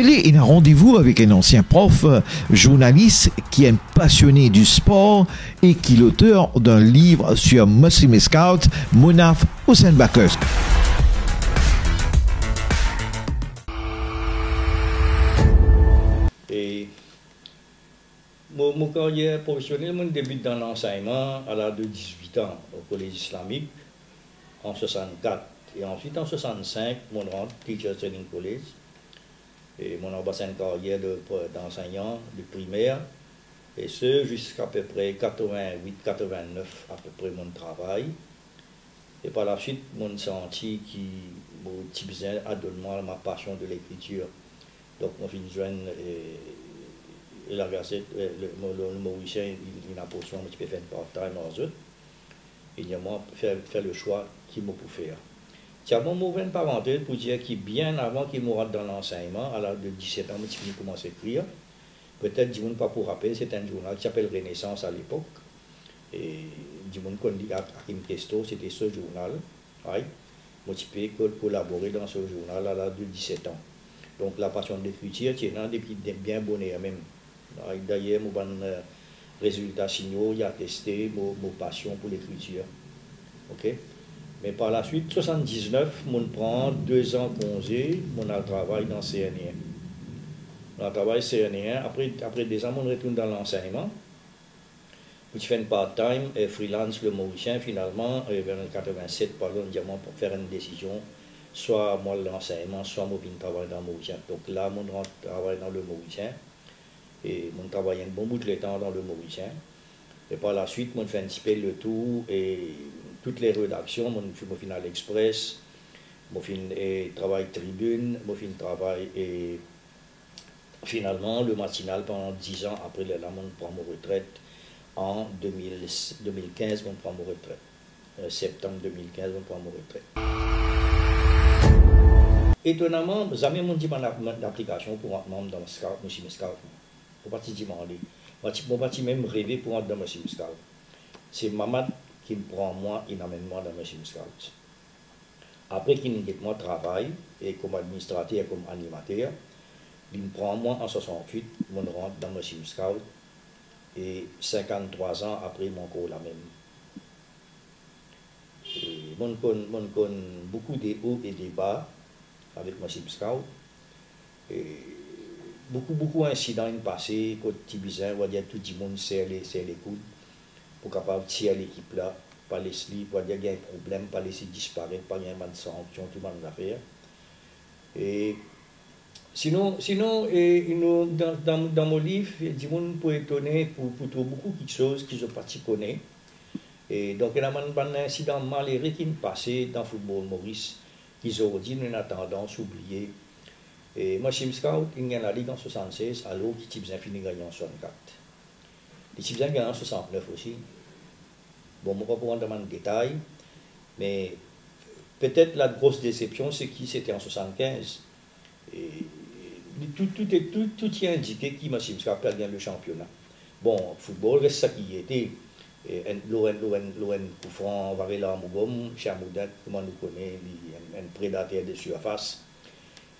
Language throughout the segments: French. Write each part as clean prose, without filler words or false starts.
télé, il a rendez-vous avec un ancien prof, journaliste qui est un passionné du sport et qui est l'auteur d'un livre sur Muslim Scout, Mounaf Hussein Bakers. Et mon carrière professionnelle, mon débute dans l'enseignement à l'âge de 18 ans au collège islamique en 64. Et ensuite en 65, mon rentre Teacher Training College. Et mon passé une carrière d'enseignant de primaire. Et ce jusqu'à peu près 88-89 à peu près mon travail. Et par la suite, mon senti qui mon petit besoin a donné ma passion de l'écriture. Donc, mon fin jeune et la gazette, le Mauricien, il a portion, je peux faire une part-time aux autres. Et il y a moi faire le choix qu'il m'a pour faire. Tiens, mon mauvaise parenthèse pour dire que bien avant qu'il me rentre dans l'enseignement, à l'âge de 17 ans, je commence à écrire. Peut-être, je ne pas pour rappeler, c'est un journal qui s'appelle Renaissance à l'époque. Et je ne connais pas Hakim Kesto, c'était ce journal. Ouais. Moi, je peux collaborer dans ce journal à l'âge de 17 ans. Donc, la passion de l'écriture, c'est depuis bien bonheur même. D'ailleurs, mon résultat signaux, il a testé mon passion pour l'écriture. OK? Mais par la suite, 79, mon prend 2 ans congé, mon travail dans CNR. Mon travail CNR, après 2 ans, on retourne dans l'enseignement. Je fais une part-time et freelance le Mauricien, finalement, vers 87, par exemple, pour faire une décision, soit moi l'enseignement, soit moi je travaille dans le Mauricien. Donc là, mon travail dans le Mauricien, et mon travail un bon bout de temps dans le Mauricien. Et par la suite, je fais un petit peu le tour et toutes les rédactions, je fais Final Express, je fais travail Tribune, je fais travail et finalement le matinal pendant 10 ans après là, je prends ma retraite en 2015, je prends ma retraite. Septembre 2015, je prends ma retraite. Étonnamment, jamais mon dit d'application pour être membre dans le Scout, Muslim Scout. Pour partir demander. Mon parti même rêver pour être dans Muslim Scout. C'est Mamad qui me prend moi, il m'amène moi dans Muslim Scout. Après qu'il me dit moi travail et comme administrateur et comme animateur, il me prend moi en 68, je rentre dans Muslim Scout et 53 ans après mon cours la même. Et mon connais beaucoup de hauts et des bas avec Muslim Scout. Et beaucoup d'incidents passés, quand tu bizarre, on va dire tout le monde serre les coudes pour capable tirer l'équipe là, pas laisser libre, il y a un problème, pas laisser disparaître, pas y avoir de sanction, tout le monde l'affaire. Et sinon dans mon livre, du monde peut étonner pour trouver beaucoup de choses qu'ils ont pas connaître. Et donc il y a un incident malheureux qui me passé dans le football Maurice, qu'ils ont dit nous avons tendance à oublier. Et moi, chez Scout, il y a la Ligue en 76, alors qui a fini gagnant en 64. Les Tibs ont gagné en 69 aussi. Bon, je ne vais pas rentrer dans le détail, mais peut-être la grosse déception, c'est qui c'était en 75. Et tout y a indiqué qui m'a Scout perdre le championnat. Bon, football, reste ça qui était. L'ON Koufran, Varela Mougom, Chamoudat, comment nous connaît, un prédateur de surface.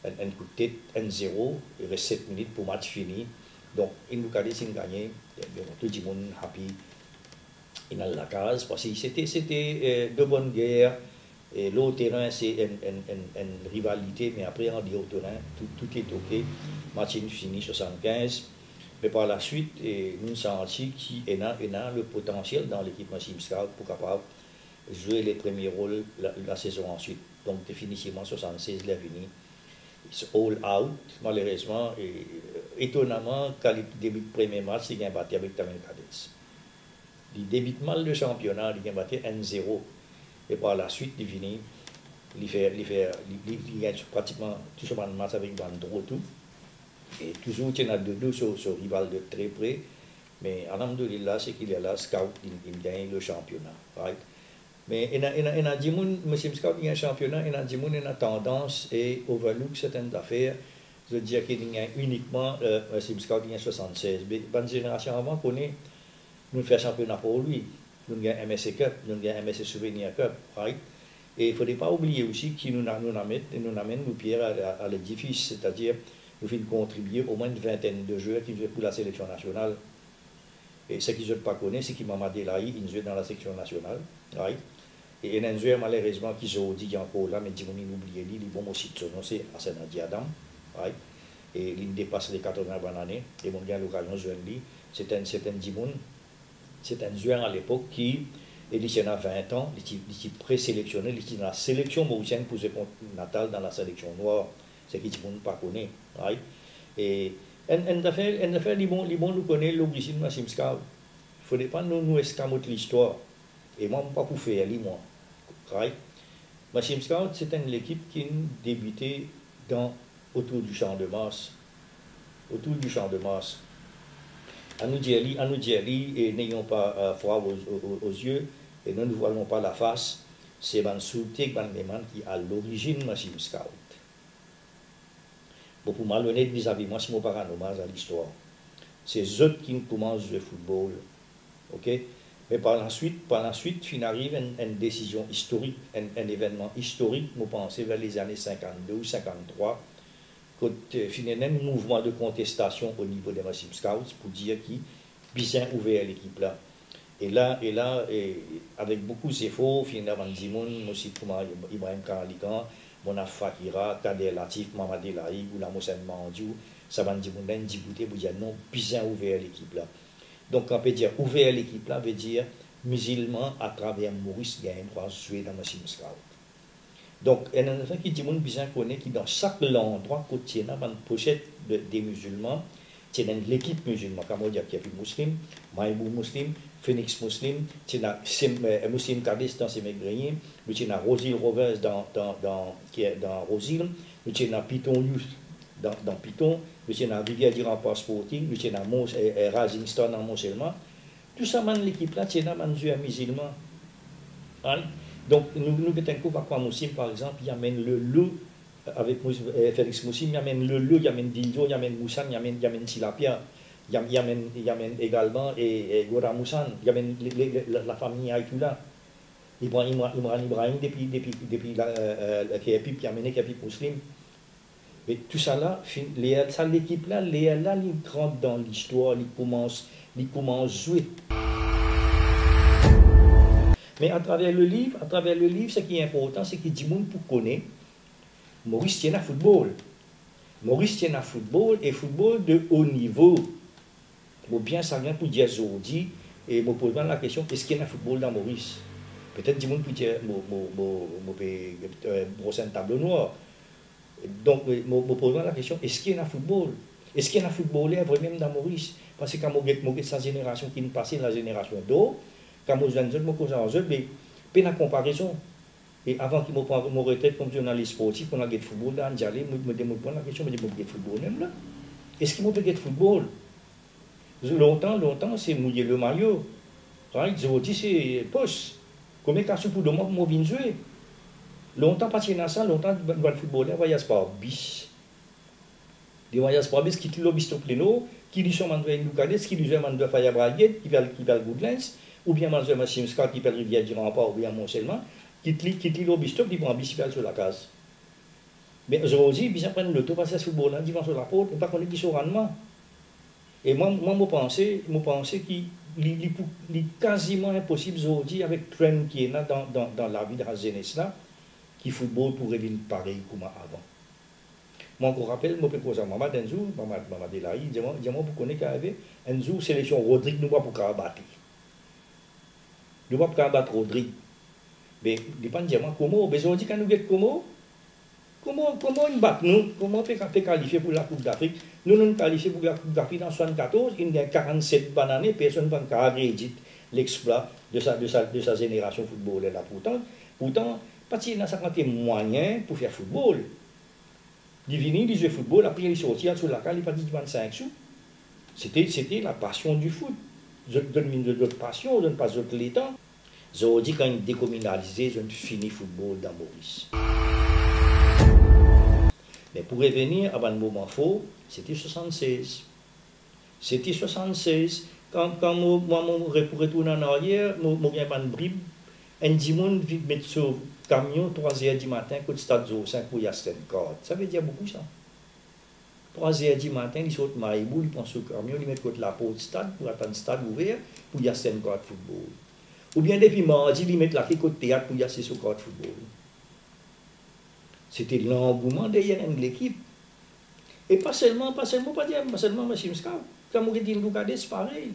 Un coup de tête, 1-0, il reste 7 minutes pour le match fini. Donc, il nous a dit qu'il gagné, tout le monde happy, il a la case, parce que c'était de bonnes guerres, et l'autre terrain, c'est une rivalité, mais après, on dit au terrain, tout est OK, match fini 75. Mais par la suite, nous avons senti qu'il y a le potentiel dans l'équipe Muslim Scout pour capable jouer les premiers rôles la saison ensuite. Donc, définitivement, 76, il est venu. All out, malheureusement, et étonnamment, quand il débute le premier match, il a battu avec Tamen Cadets. Il débute mal le championnat, il a battu 1-0. Et par la suite, il finit, il gagne pratiquement tout ce match avec Bandro, tout. Et toujours, il y a deux sur rival de très près. Mais alhamdoulilah, c'est qu'il est là, scout, il gagne le championnat. Right? Mais il y a des gens, Muslim Scout, il y a un championnat, il y a des gens qui ont tendance et overlook certaines affaires. Je veux dire qu'il y a uniquement Muslim Scout, il y a 76. Mais la génération avant, nous faisons championnat pour lui. Nous avons un MSC Cup, nous avons un MSC Souvenir Cup. Right? Et il ne faudrait pas oublier aussi qu'il nous amène nous pierre à l'édifice, c'est-à-dire nous avons contribué au moins une vingtaine de joueurs qui jouaient pour la sélection nationale. Et ce qu'ils ne pas connaissent, c'est qu'il m'a Delaï, il joue dans la sélection nationale. Right? Et il y a un joueur malheureusement qui ont dit qu'il est encore là, mais ils ont oublié lui, il est aussi de son nom, c'est Hassan Diadam. Right? Et il dépasse les 80 années, et mon gars l'occasion de jouer lui. C'est un joueur à l'époque qui, il a 20 ans, il est présélectionné, il est dans la sélection mauricienne pour ce contre Natal dans la sélection noire. C'est qui ne pas connaît. Right? Et en effet, les bons nous connaissent l'origine de Massim Scout. Il ne faudrait pas nous escamoter l'histoire. Et moi, je ne peux pas pour faire moi. Right? Massim Scout, c'est une équipe qui débutait autour du champ de Mars. Autour du champ de Mars. À nous dire, et n'ayons pas froid aux yeux, et ne nous voilons pas la face, c'est Mansourté qui à l'origine de Massim Scout. Bon, pour malhonnête vis-à-vis moi, si je ne pas rendre hommage à l'histoire. C'est eux qui commencent le football. Ok? Mais par la suite, il arrive une décision historique, un événement historique, je pense, vers les années 52 ou 53, quand il y a un mouvement de contestation au niveau des Massim Scouts pour dire qui bien ouvert l'équipe là. Et là, avec beaucoup d'efforts, finalement, Dimoun, aussi pour Ibrahim Karalikan, Monaf Fakira, Kader Latif, Mamad Elahi, ou la Moussen Mandiou, ça va dire Djibouti pour dire non, bien ouvert l'équipe là. Donc, on peut dire ouvert l'équipe là, veut dire musulman à travers Maurice Gain, pour jouer dans Massim Scout. Donc, il y a un enfant qui dit bien connaît qui dans chaque endroit côté là, une pochette des musulmans, c'est dans l'équipe musulmane, comme on dit, qui est musulman, Maïbou musulman, Phoenix musulman, c'est un musulman Kadis dans ses maigriers, c'est un Rosil Rovers qui est dans Rosil, c'est un Python Youth dans Python, c'est un Rivière du Rempart Sporting, c'est un Rising Star dans Mont-Selma. Tout ça, l'équipe là, c'est un musulman. Donc, nous mettons un quoi Moussim, par exemple, il amène le loup avec Félix Moussim, il amène le loup, il amène Dildo, il amène Moussan, il amène Silapia, il amène également Gora Moussan, il amène la famille Aïtoula. Ibrahim depuis qui est Pip, qui amène qui est Pip Muslim. Mais tout ça là, l'équipe là, il rentre dans l'histoire, il commence à jouer. Mais à travers le livre, ce qui est important, c'est que tout le monde connaît Maurice tient à football. Maurice tient à football et football de haut niveau. Bon, bien ça vient pour dire aujourd'hui, et me pose la question, est-ce qu'il y a un football dans Maurice? Peut-être tout le monde peut dire, brosser un tableau noir. Donc, me pose la question, est-ce qu'il y a un football? Est-ce qu'il y a un footballeur vraiment dans Maurice? Parce que quand je sa génération qui nous passe, la génération d'eau, quand je suis en comparaison. Et avant qu'il me prenne mon retraite comme journaliste sportif, on a fait football dans Djalé, je me demande la question, je me dis, je football même là. Est-ce qu'il m'a fait football? Longtemps, c'est mouiller le maillot. Aujourd'hui, c'est poste. Combien de temps pour demain pour venir jouer? Longtemps, parce qu'il y a ça, longtemps, le footballeur voyage par bis. Des voyages par bis qui tient l'obis au pléno, qui lui sont mandés à Lucadès, qui lui sont mandés à Fayabraguet, qui parle Goodlands, ou bien mandés à Massim Scott, qui parle Rivière du Rempart, ou bien Mont-Selma. Qui lit l'obistop, il prend un bicipèle sur la case. Mais aujourd'hui, ils prennent le tour, passer ce football là, ils vont sur la porte, ils ne connaissent pas qui sont rendement. Et moi, je pense qu'il est quasiment impossible aujourd'hui, avec le trend qui est là dans la vie de la jeunesse là, qui football pourrait venir pareil comme avant. Moi, je me rappelle, je peux poser à Maman un jour, Maman Delaï, il dit moi, vous connaissez qu'il y avait un jour, sélection Rodrigue, nous ne pouvons pas battre. Nous ne pouvons pas battre Rodrigue. Mais dépend de moi comment besoin dit quand nous get comment nous battre nous comment fait qualifier pour la Coupe d'Afrique nous nous qualifiés pour la Coupe d'Afrique en 74 il y a 47 années personne ne va accréditer l'exploit de sa génération football là pourtant parce qu'il y a 50 moyens pour faire football il vient il joue football après il sortit sur la cale il pas dit 25 sous c'était la passion du foot je donne d'autres passion je donne pas d'autres les temps. Aujourd'hui, quand ils décommunalisent, ils ont fini football dans Maurice. Mais pour revenir à un moment faux, c'était 76. C'était 76. Quand moi, pour retourner en arrière, j'ai un bribe. Un dimanche, je vais mettre sur camion 3h du matin, côté Stade 5 pour Yasten Card. Ça veut dire beaucoup ça. 3h du matin, il saute Maïbou, il prend son camion, il met côté la porte stade pour attendre le stade ouvert pour y assister un de football. Ou bien depuis mardi, il met la côté théâtre pour y assister au de football. C'était l'engouement derrière l'équipe. Et pas seulement Machine Scout. Quand on dit Indougadets, c'est pareil.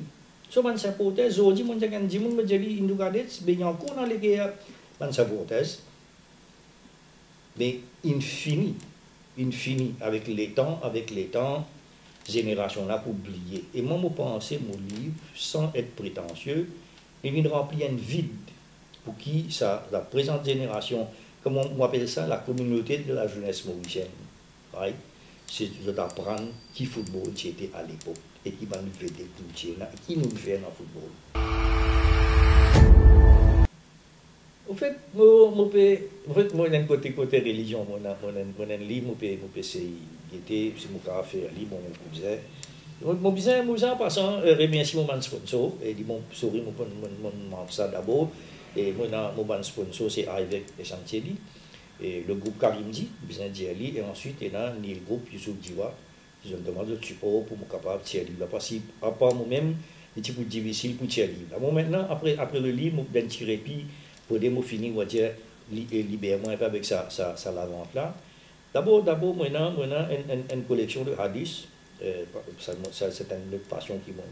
Souvent, c'est hypothèse. Aujourd'hui, on dit Indougadets, mais il y a encore dans les guerres, c'est hypothèse. Mais infini, avec les temps, génération là pour oublier. Et moi, je pense mon livre, sans être prétentieux, il vient remplir un vide pour qui ça, la présente génération, comment on appelle ça, la communauté de la jeunesse mauricienne. Right? C'est d'apprendre qui football c'était à l'époque et qui va nous faire découvrir, qui nous fait dans le football. En fait, moi, côté religion, mon livre, moi, c'est mon café, livre, mon cousin. Mon cousin, en passant, remercie mon sponsor, et dit, mon souris, mon ça d'abord, et mon sponsor, c'est avec Chantieli, et le groupe Karimdi, business Djeli, et ensuite, il y a le groupe Youssouf Diwa, qui ont demandé de support pour me capable de tirer livre. Parce que, à part moi-même, c'est un petit peu difficile pour tirer livre. Bon, maintenant, après le livre, je vais tirer puis pour dire, je finis, on va dire, libère-moi avec ça la vente là. D'abord, moi, une collection de hadiths. C'est une passion qui m'a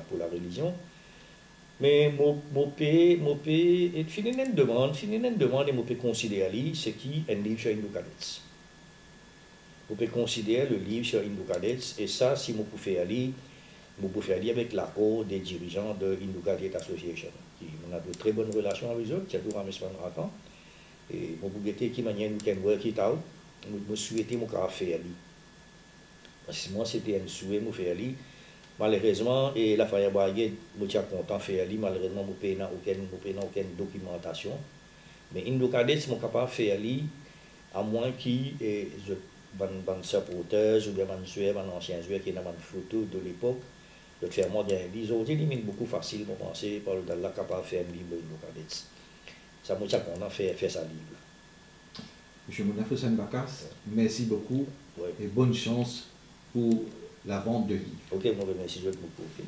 pour la religion. Mais mon pays, fini une demande, et mon pays considérer c'est qui un livre sur Indougadets. Vous pouvez considérer le livre sur Indougadets, et ça, si vous pouvez aller, avec l'accord des dirigeants de Indougadets Association. On a de très bonnes relations avec eux, qui a tout ramassé pendant longtemps. Et mon bougueté qui manière nous can work it out, nous souhaitons mon faire ali. Parce que moi c'était un souhait mon faire ali. Malheureusement et la faille baguette, moi suis content faire ali, malheureusement mon pays n'a aucune documentation. Mais Indougadets mon capable faire ali à moins qui je ban supporters ou bien ban joueur, ban ancien joueur qui n'a pas de photo de l'époque. De faire moi des autres élimine beaucoup facile pour penser par le la capable faire un livre Indougadets. Ça m'a dit qu'on a fait ça livre. Monsieur Mounaf Hussein Bakas, merci beaucoup et bonne chance pour la vente de livres. Ok, moi, merci beaucoup. Okay.